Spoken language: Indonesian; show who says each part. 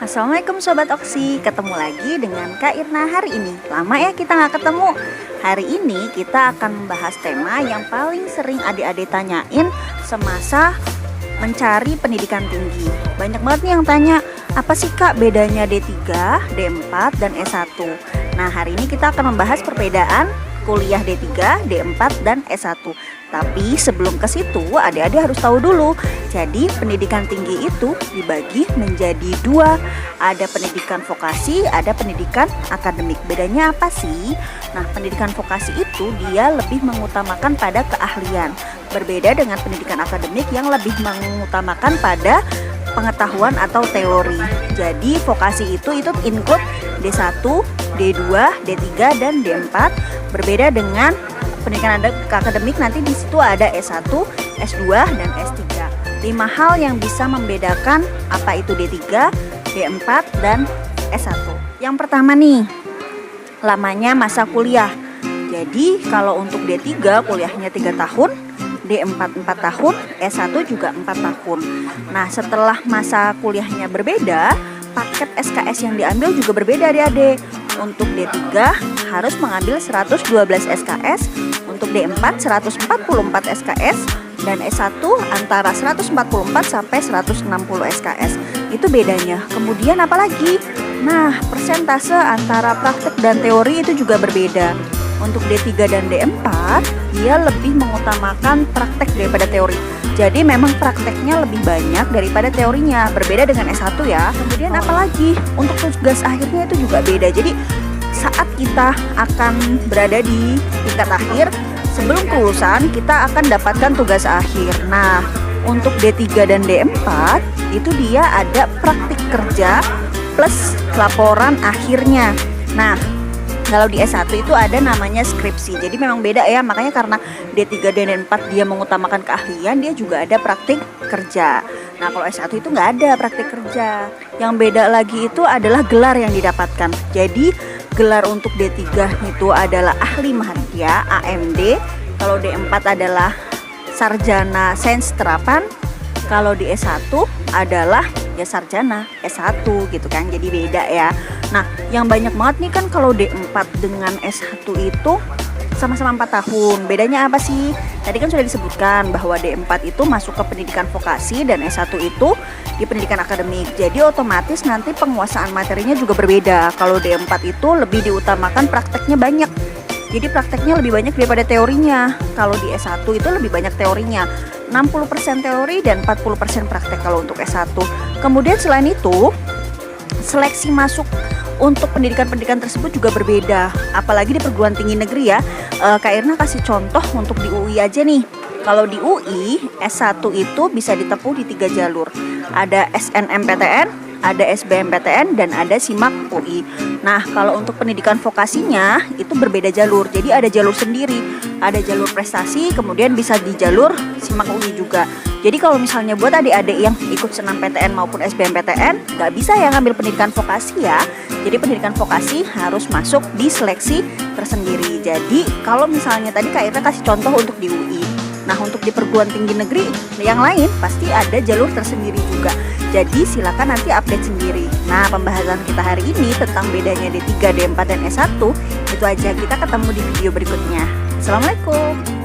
Speaker 1: Assalamualaikum Sobat Oksi, ketemu lagi dengan Kak Irna hari ini. Lama ya kita nggak ketemu. Hari ini kita akan membahas tema yang paling sering adik-adik tanyain semasa mencari pendidikan tinggi. Banyak banget nih yang tanya, apa sih Kak bedanya D3, D4, dan S1? Nah hari ini kita akan membahas perbedaan kuliah D3, D4, dan S1. Tapi sebelum ke situ, adik-adik harus tahu dulu. Jadi pendidikan tinggi itu dibagi menjadi dua. Ada pendidikan vokasi, ada pendidikan akademik. Bedanya apa sih? Nah, pendidikan vokasi itu dia lebih mengutamakan pada keahlian. Berbeda dengan pendidikan akademik yang lebih mengutamakan pada pengetahuan atau teori. Jadi vokasi itu include D1, D2, D3, dan D4. Berbeda dengan pendidikan akademik, nanti di situ ada S1, S2, dan S3. 5 hal yang bisa membedakan apa itu D3, D4, dan S1. Yang pertama nih, lamanya masa kuliah. Jadi kalau untuk D3 kuliahnya 3 tahun, D4 4 tahun, S1 juga 4 tahun. Nah setelah masa kuliahnya berbeda, paket SKS yang diambil juga berbeda adik-adik. Untuk D3 harus mengambil 112 SKS, untuk D4 144 SKS, dan S1 antara 144 sampai 160 SKS. Itu bedanya. Kemudian apa lagi? Nah, persentase antara praktek dan teori itu juga berbeda. Untuk D3 dan D4, dia lebih mengutamakan praktek daripada teori. Jadi memang prakteknya lebih banyak daripada teorinya. Berbeda dengan S1 ya. Kemudian apalagi? Untuk tugas akhirnya itu juga beda. Jadi saat kita akan berada di tingkat akhir, sebelum kelulusan kita akan dapatkan tugas akhir. Nah, untuk D3 dan D4 itu dia ada praktik kerja plus laporan akhirnya. Nah, kalau di S1 itu ada namanya skripsi. Jadi memang beda ya. Makanya karena D3 dan D4 dia mengutamakan keahlian, dia juga ada praktik kerja. Nah, kalau S1 itu nggak ada praktik kerja. Yang beda lagi itu adalah gelar yang didapatkan. Jadi gelar untuk D3 itu adalah ahli mahadia (AMD). Kalau D4 adalah sarjana sains terapan. Kalau di S1 adalah ya sarjana S1 gitu kan. Jadi beda ya. Nah, yang banyak banget nih kan kalau D4 dengan S1 itu sama-sama 4 tahun. Bedanya apa sih? Tadi kan sudah disebutkan bahwa D4 itu masuk ke pendidikan vokasi dan S1 itu di pendidikan akademik. Jadi otomatis nanti penguasaan materinya juga berbeda. Kalau D4 itu lebih diutamakan prakteknya banyak. Jadi prakteknya lebih banyak daripada teorinya. Kalau di S1 itu lebih banyak teorinya. 60% teori dan 40% praktek kalau untuk S1. Kemudian selain itu, seleksi masuk untuk pendidikan-pendidikan tersebut juga berbeda. Apalagi di perguruan tinggi negeri ya. Kak Irna kasih contoh untuk di UI aja nih. Kalau di UI, S1 itu bisa ditempuh di 3 jalur. Ada SNMPTN, ada SBMPTN, dan ada SIMAK UI. Nah, kalau untuk pendidikan vokasinya itu berbeda jalur. Jadi ada jalur sendiri. Ada jalur prestasi, kemudian bisa di jalur SIMAK UI juga. Jadi kalau misalnya buat adik-adik yang ikut SNMPTN maupun SBMPTN, nggak bisa ya ngambil pendidikan vokasi ya. Jadi pendidikan vokasi harus masuk di seleksi tersendiri. Jadi kalau misalnya tadi Kak Irna kasih contoh untuk di UI. Nah, untuk di perguruan tinggi negeri yang lain pasti ada jalur tersendiri juga. Jadi silakan nanti update sendiri. Nah, pembahasan kita hari ini tentang bedanya D3, D4, dan S1 itu aja. Kita ketemu di video berikutnya. Assalamualaikum.